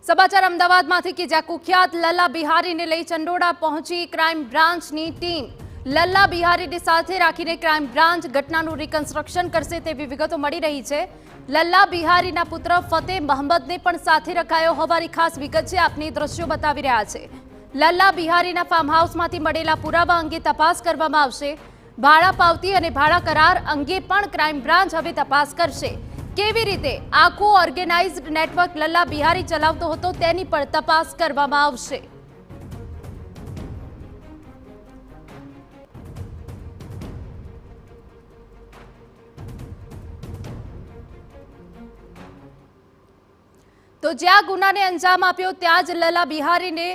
સમાચાર અમદાવાદમાંથી કે જ્યાં કુખ્યાત લલ્લા બિહારીને લઈ ચંડોળા પહોંચી ક્રાઇમ બ્રાન્ચની ટીમ। લલ્લા બિહારીને સાથે રાખીને ક્રાઇમ બ્રાન્ચ ઘટનાનું રિકન્સ્ટ્રક્શન કરશે તેવી વિગતો મળી રહી છે। લલ્લા બિહારીના પુત્ર ફતેહ મહંમદને પણ સાથે રખાયો હોવાની ખાસ વિગત છે, આપને દ્રશ્યો બતાવી રહ્યા છે। લલ્લા બિહારીના ફાર્મ હાઉસમાંથી મળેલા પુરાવા અંગે તપાસ કરવામાં આવશે। ભાડા પાવતી અને ભાડા કરાર અંગે પણ ક્રાઇમ બ્રાન્ચ હવે તપાસ કરશે। કેવી રીતે આખું ઓર્ગેનાઇઝડ નેટવર્ક લલ્લા બિહારી ચલાવતો હતો તેની પણ તપાસ કરવામાં આવશે। તો જ્યાં ગુનાને અંજામ આપ્યો ત્યાં જ લલ્લા બિહારીને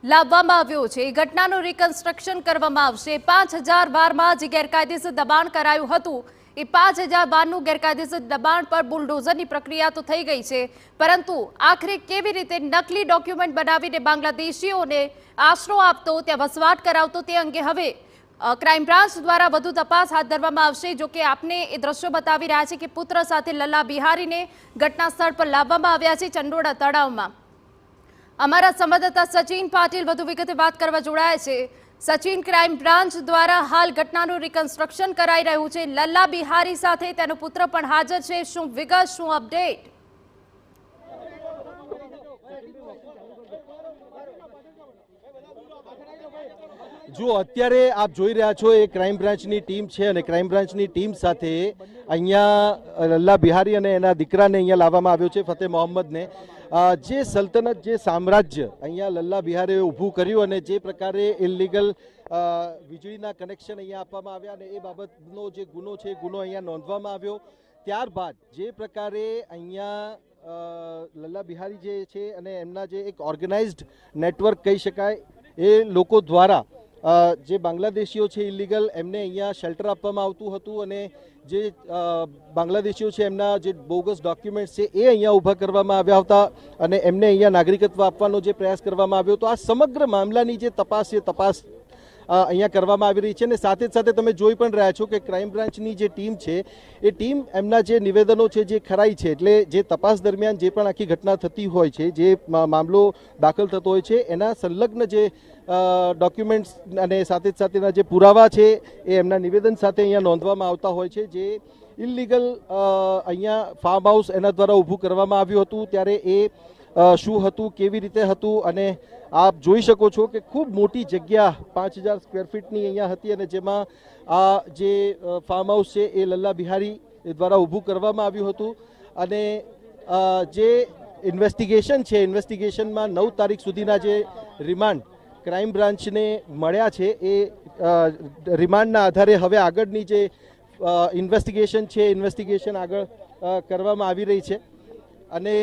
લાવવામાં આવ્યો છે। ઘટનાનું રિકન્સ્ટ્રક્શન કરવામાં આવશે। 5000 બારમાં જે ગેરકાયદેસર દબાણ કરાયું હતું એ 5000 બારનું ગેરકાયદેસર દબાણ પર બુલડોઝરની પ્રક્રિયા તો થઈ ગઈ છે, પરંતુ આખરે કેવી રીતે નકલી ડોક્યુમેન્ટ બનાવીને બાંગ્લાદેશીઓને આશરો આપતો, ત્યાં વસવાટ કરાવતો, તે અંગે હવે ક્રાઇમ બ્રાન્ચ દ્વારા વધુ તપાસ હાથ ધરવામાં આવશે। જો કે આપને એ દ્રશ્યો બતાવી રહ્યા છે કે પુત્ર સાથે લલ્લા બિહારીને ઘટના સ્થળ પર લાવવામાં આવ્યા છે ચંડોળા તળાવમાં। અમારા સંવાદદાતા સચિન પાટીલ વધુ વિગતે વાત કરવા જોડાયા છે। સચિન, ક્રાઇમ બ્રાન્ચ દ્વારા હાલ ઘટનાનું રિકન્સ્ટ્રક્શન કરાઈ રહ્યું છે, લલ્લા બિહારી સાથે તેનો પુત્ર પણ હાજર છે, શું વિગત, શું અપડેટ? જો અત્યારે આપ જોઈ રહ્યા છો એ ક્રાઇમ બ્રાન્ચની ટીમ છે અને ક્રાઇમ બ્રાન્ચની ટીમ સાથે અહીંયા લલ્લા બિહારી અને એના દીકરાને અહીંયા લાવવામાં આવ્યો છે, ફતેહ મોહમ્મદને। જે સલ્તનત, જે સામ્રાજ્ય અહીંયા લલ્લા બિહારીએ ઊભું કર્યું અને જે પ્રકારે ઇલીગલ વીજળીના કનેક્શન અહીંયા આપવામાં આવ્યા અને એ બાબતનો જે ગુનો છે એ ગુનો અહીંયા નોંધવામાં આવ્યો। ત્યારબાદ જે પ્રકારે અહીંયા લલ્લા બિહારી જે છે અને એમના જે એક ઓર્ગેનાઇઝડ નેટવર્ક કહી શકાય એ લોકો દ્વારા જે બાંગ્લાદેશીઓ છે ઇલીગલ એમને અહીંયા શેલ્ટર આપવામાં આવતું હતું અને જે બાંગ્લાદેશીઓ છે એમના જે બોગસ ડોક્યુમેન્ટ્સ છે એ અહીંયા ઊભા કરવામાં આવ્યા હતા અને એમને અહીંયા નાગરિકત્વ આપવાનો જે પ્રયાસ કરવામાં આવ્યો તો આ સમગ્ર મામલાની જે તપાસ છે તપાસ અહીંયા કરવામાં આવી રહી છે અને સાથે જ સાથે તમે જોઈ પણ રહ્યા છો કે ક્રાઇમ બ્રાન્ચની જે ટીમ છે એ ટીમ એમના જે નિવેદનો છે જે ખરાઈ છે, એટલે જે તપાસ દરમિયાન જે પણ આખી ઘટના થતી હોય છે, જે મામલો દાખલ થતો હોય છે એના સંલગ્ન જે ડોક્યુમેન્ટ્સ અને સાથે જ સાથેના જે પુરાવા છે એ એમના નિવેદન સાથે અહીંયા નોંધવામાં આવતા હોય છે। જે ઇલીગલ અહીંયા ફાર્મ હાઉસ એના દ્વારા ઊભું કરવામાં આવ્યું હતું ત્યારે એ શું હતું, કેવી રીતે હતું અને આપ જોઈ શકો છો કે ખૂબ મોટી જગ્યા 5000 સ્ક્વેર ફીટની અહીંયા હતી અને જેમાં આ જે ફાર્મ હાઉસ છે એ લલ્લા બિહારી દ્વારા ઊભું કરવામાં આવ્યું હતું અને જે ઇન્વેસ્ટિગેશન છે ઇન્વેસ્ટિગેશનમાં 9 તારીખ સુધીના જે રિમાન્ડ ક્રાઇમ બ્રાન્ચને મળ્યા છે એ રિમાન્ડના આધારે હવે આગળની જે ઇન્વેસ્ટિગેશન છે ઇન્વેસ્ટિગેશન આગળ કરવામાં આવી રહી છે અને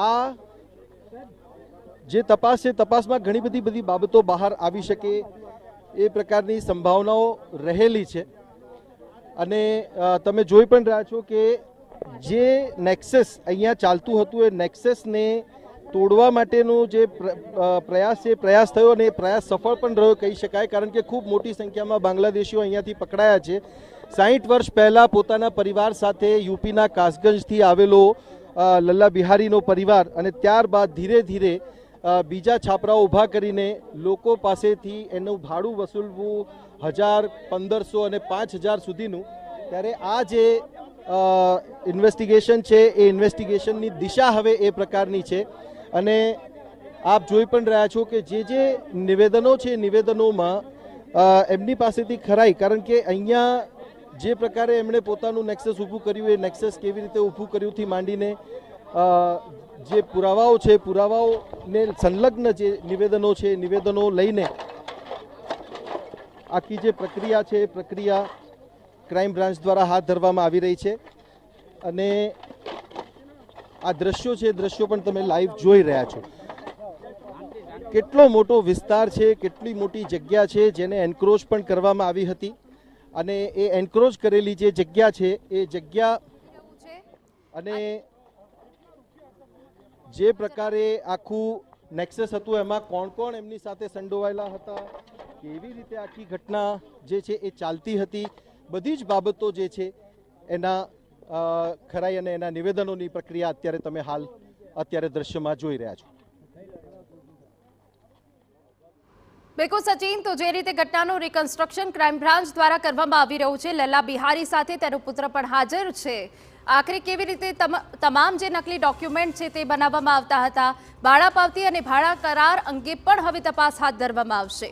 આ જે તપાસ છે તપાસમાં ઘણી બધી બાબતો બહાર આવી શકે એ પ્રકારની સંભાવનાઓ રહેલી છે અને તમે જોઈ પણ રહ્યા છો કે જે નેક્સસ અહીંયા ચાલતું હતું એ નેક્સસને તોડવા માટેનો જે પ્રયાસ છે પ્રયાસ થયો અને એ પ્રયાસ સફળ પણ રહ્યો કહી શકાય, કારણ કે ખૂબ મોટી સંખ્યામાં બાંગ્લાદેશીઓ અહીંયાથી પકડાયા છે। 60 વર્ષ પહેલાં પોતાના પરિવાર સાથે યુપીના કાસગંજથી આવેલો લલ્લા બિહારીનો પરિવાર અને ત્યારબાદ ધીરે ધીરે બીજા છાપરાઓ ઊભા કરીને લોકો પાસેથી એનું ભાડું વસૂલવું 1000, 1500 અને 5000 સુધીનું। ત્યારે આ જે ઇન્વેસ્ટિગેશન છે એ ઇન્વેસ્ટિગેશનની દિશા હવે એ પ્રકારની છે અને આપ જોઈ પણ રહ્યા છો કે જે નિવેદનો છે નિવેદનોમાં એમની પાસેથી ખરાઈ, કારણ કે અહીંયા જે પ્રકારે એમણે પોતાનું નેક્સસ ઊભું કર્યું એ નેક્સસ કેવી રીતે ઊભું કર્યુંથી માંડીને જે પુરાવાઓ છે પુરાવાઓને સંલગ્ન જે નિવેદનો છે નિવેદનો લઈને આખી જે પ્રક્રિયા છે એ પ્રક્રિયા ક્રાઇમ બ્રાન્ચ દ્વારા હાથ ધરવામાં આવી રહી છે અને આ દ્રશ્યો છે દ્રશ્યો પણ તમે લાઈવ જોઈ રહ્યા છો। કેટલો મોટો વિસ્તાર છે, કેટલી મોટી જગ્યા છે જેને એન્ક્રોચ પણ કરવામાં આવી હતી અને એ એન્ક્રોચ કરેલી જે જગ્યા છે એ જગ્યા અને જે પ્રકારે આખું નેક્સસ હતું એમાં કોણ કોણ એમની સાથે સંડોવાયેલા હતા, કેવી રીતે આખી ઘટના જે છે એ ચાલતી હતી, બધી જ બાબતો જે છે એના ખરાઈ અને એના નિવેદનોની પ્રક્રિયા અત્યારે તમે હાલ અત્યારે દ્રશ્યમાં જોઈ રહ્યા છો। બિલકુલ સચિન, તો જે રીતે ઘટનાનું રિકન્સ્ટ્રક્શન ક્રાઇમ બ્રાન્ચ દ્વારા કરવામાં આવી રહ્યું છે, લલ્લા બિહારી સાથે તેનો પુત્ર પણ હાજર છે. આખરે કેવી રીતે તમામ જે નકલી ડોક્યુમેન્ટ છે તે બનાવવામાં આવતા હતા, ભાડા પાવતી અને ભાડા કરાર અંગે પણ હવે તપાસ હાથ ધરવામાં આવશે.